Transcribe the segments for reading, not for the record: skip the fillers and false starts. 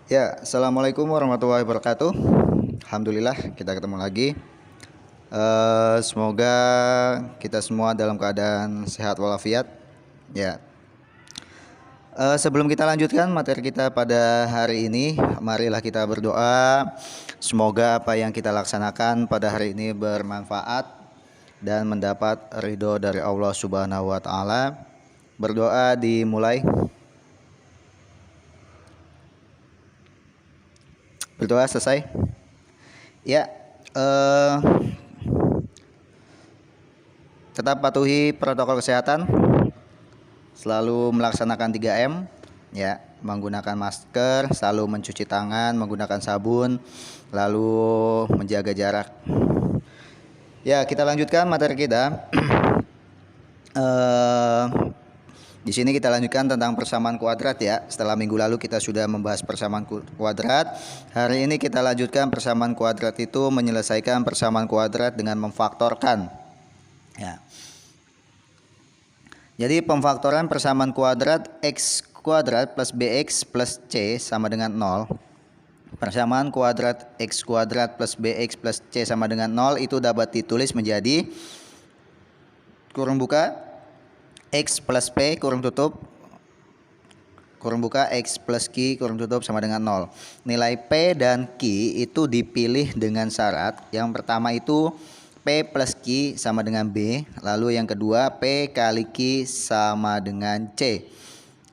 Ya, assalamualaikum warahmatullahi wabarakatuh. Alhamdulillah kita ketemu lagi. Semoga kita semua dalam keadaan sehat walafiat. Ya, sebelum kita lanjutkan materi kita pada hari ini, marilah kita berdoa. Semoga apa yang kita laksanakan pada hari ini bermanfaat dan mendapat ridho dari Allah Subhanahu wa Ta'ala. Berdoa dimulai. Berdoa selesai. Ya, tetap patuhi protokol kesehatan, selalu melaksanakan 3M, ya, menggunakan masker, selalu mencuci tangan, menggunakan sabun, lalu menjaga jarak. Ya, kita lanjutkan materi kita. Di sini kita lanjutkan tentang persamaan kuadrat ya. Setelah minggu lalu kita sudah membahas persamaan kuadrat. Hari ini kita lanjutkan persamaan kuadrat itu menyelesaikan persamaan kuadrat dengan memfaktorkan. Ya. Jadi pemfaktoran persamaan kuadrat x kuadrat plus bx plus c sama dengan 0. Persamaan kuadrat x kuadrat plus bx plus c sama dengan 0 itu dapat ditulis menjadi kurung buka x plus p kurung tutup kurung buka x plus q kurung tutup sama dengan 0. Nilai p dan q itu dipilih dengan syarat. Yang pertama itu P plus Q sama dengan B. Lalu yang kedua P kali Q sama dengan C.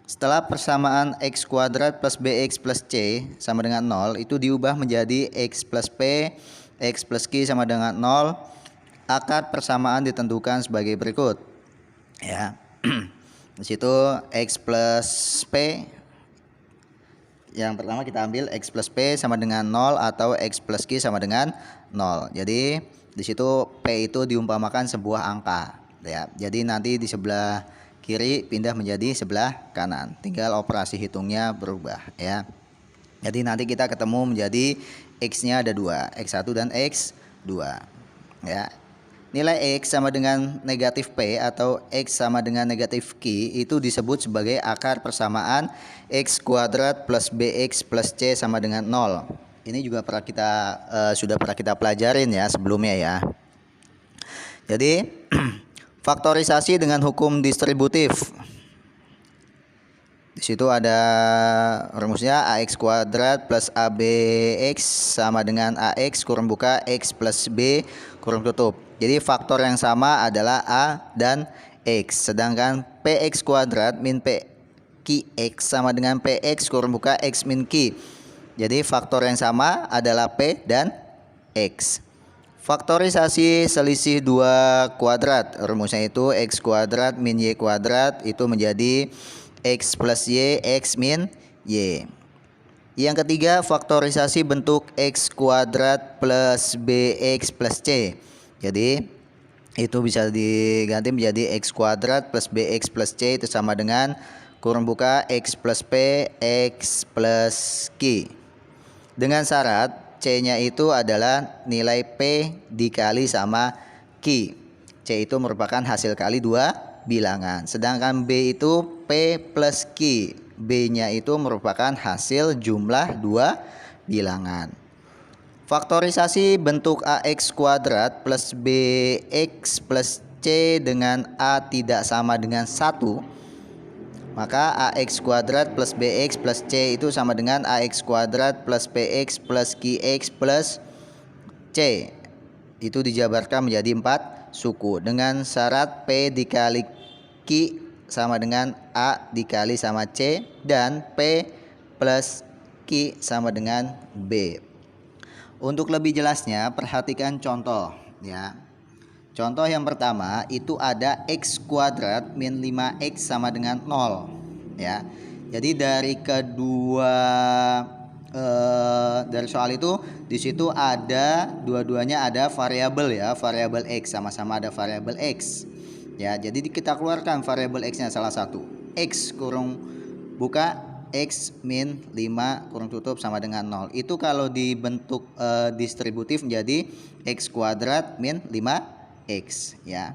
Setelah persamaan X kuadrat plus BX plus C sama dengan 0 itu diubah menjadi X plus P, X plus Q sama dengan 0. Akar persamaan ditentukan sebagai berikut. Ya. Di situ X plus P. Yang pertama kita ambil X plus P sama dengan 0 atau X plus Q sama dengan 0. Jadi di situ P itu diumpamakan sebuah angka ya. Jadi nanti di sebelah kiri pindah menjadi sebelah kanan. Tinggal operasi hitungnya berubah ya. Jadi nanti kita ketemu menjadi X-nya ada 2, X1 dan X2 ya. Nilai X sama dengan negatif P atau X sama dengan negatif Q itu disebut sebagai akar persamaan X kuadrat plus BX plus C sama dengan 0. Ini juga sudah pernah kita pelajarin ya sebelumnya ya. Jadi faktorisasi dengan hukum distributif. Di situ ada rumusnya AX kuadrat plus ABX sama dengan AX kurung buka X plus B kurung tutup. Jadi faktor yang sama adalah A dan X. Sedangkan PX kuadrat min PQX sama dengan PX kurung buka X min Q. Jadi faktor yang sama adalah P dan X. Faktorisasi selisih dua kuadrat. Rumusnya itu X kuadrat min Y kuadrat itu menjadi X plus Y, X min Y. Yang ketiga, faktorisasi bentuk X kuadrat plus BX plus C. Jadi itu bisa diganti menjadi X kuadrat plus BX plus C itu sama dengan kurung buka X plus P, X plus Q. Dengan syarat C-nya itu adalah nilai P dikali sama Q. C itu merupakan hasil kali dua bilangan. Sedangkan B itu P plus Q. B-nya itu merupakan hasil jumlah dua bilangan. Faktorisasi bentuk AX kuadrat plus BX plus C dengan A tidak sama dengan 1. Maka AX kuadrat plus BX plus C itu sama dengan AX kuadrat plus PX plus QX plus C. Itu dijabarkan menjadi 4 suku dengan syarat P dikali Q sama dengan A dikali sama C dan P plus Q sama dengan B. Untuk lebih jelasnya perhatikan contoh ya. Contoh yang pertama itu ada X kuadrat min 5X sama dengan 0 ya. Jadi dari dari soal itu di situ ada dua-duanya ada variabel ya, variabel X, sama-sama ada variabel X. Ya, jadi kita keluarkan variabel X-nya salah satu. X kurung buka X min 5 kurung tutup sama dengan 0. Itu kalau dibentuk distributif menjadi X kuadrat min 5X ya.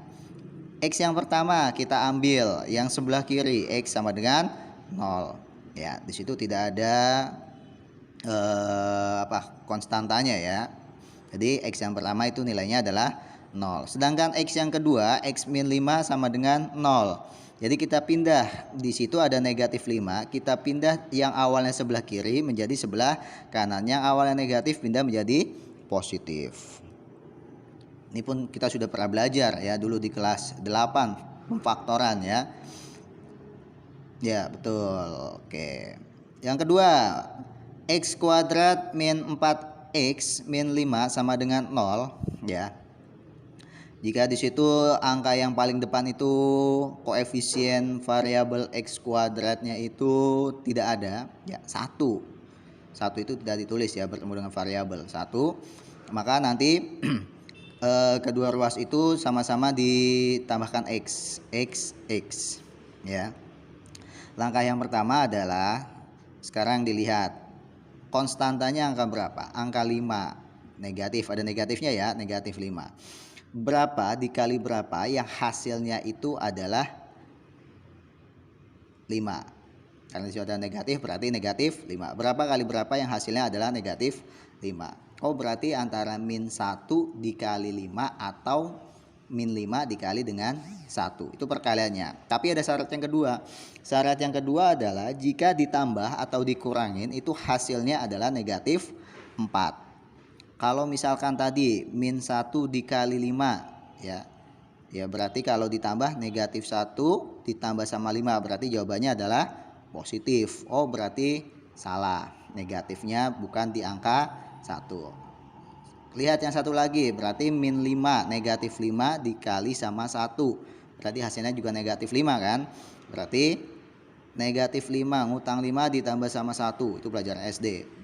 X yang pertama kita ambil yang sebelah kiri X sama dengan 0 ya. Di situ tidak ada konstantanya ya. Jadi X yang pertama itu nilainya adalah 0. Sedangkan X yang kedua, X min 5 sama dengan 0. Jadi kita pindah, di situ ada negatif 5, kita pindah yang awalnya sebelah kiri menjadi sebelah kanan. Yang awalnya negatif pindah menjadi positif. Ini pun kita sudah pernah belajar ya dulu di kelas 8 pemfaktoran ya. Ya, betul. Oke. Yang kedua, X kuadrat min 4X min 5 sama dengan 0 ya. Jika di situ angka yang paling depan itu koefisien variabel X kuadratnya itu tidak ada ya, 1 itu tidak ditulis ya, bertemu dengan variabel 1, maka nanti kedua ruas itu sama-sama ditambahkan X ya. Langkah yang pertama adalah sekarang dilihat konstantanya angka berapa? Angka 5, negatif, ada negatifnya ya, negatif 5. Berapa dikali berapa yang hasilnya itu adalah 5. Karena disitu ada negatif berarti negatif 5. Berapa kali berapa yang hasilnya adalah negatif 5. Oh, berarti antara min 1 dikali 5 atau min 5 dikali dengan 1. Itu perkaliannya. Tapi ada syarat yang kedua. Syarat yang kedua adalah jika ditambah atau dikurangin itu hasilnya adalah negatif 4. Kalau misalkan tadi min 1 dikali 5 ya. Ya berarti kalau ditambah negatif 1 ditambah sama 5 berarti jawabannya adalah positif. Oh, berarti salah. Negatifnya bukan di angka 1. Lihat yang satu lagi, berarti min 5 negatif 5 dikali sama 1. Berarti hasilnya juga negatif 5 kan? Berarti negatif 5 ngutang 5 ditambah sama 1. Itu pelajaran SD.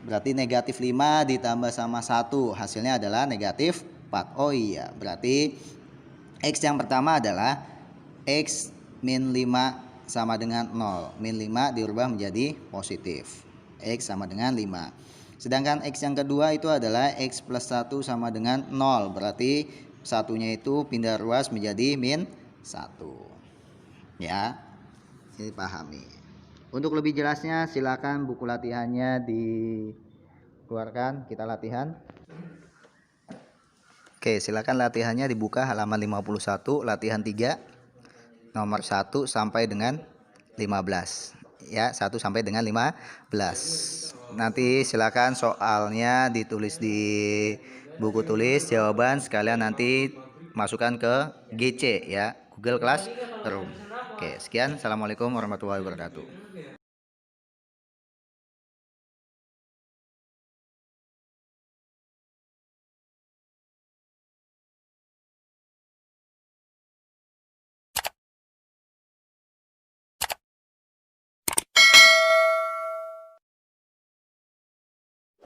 Berarti negatif 5 ditambah sama 1 hasilnya adalah negatif 4. Oh iya, berarti X yang pertama adalah X min 5 sama dengan 0. Min 5 dirubah menjadi positif. X sama dengan 5. Sedangkan X yang kedua itu adalah X plus 1 sama dengan 0. Berarti satunya itu pindah ruas menjadi min 1. Ya, ini pahami. Untuk lebih jelasnya silakan buku latihannya dikeluarkan, kita latihan. Oke, silakan latihannya dibuka halaman 51, latihan 3, nomor 1 sampai dengan 15. Ya, 1 sampai dengan 15. Nanti silakan soalnya ditulis di buku tulis, jawaban sekalian nanti masukkan ke GC ya, Google Classroom. Oke, sekian. Assalamualaikum warahmatullahi wabarakatuh.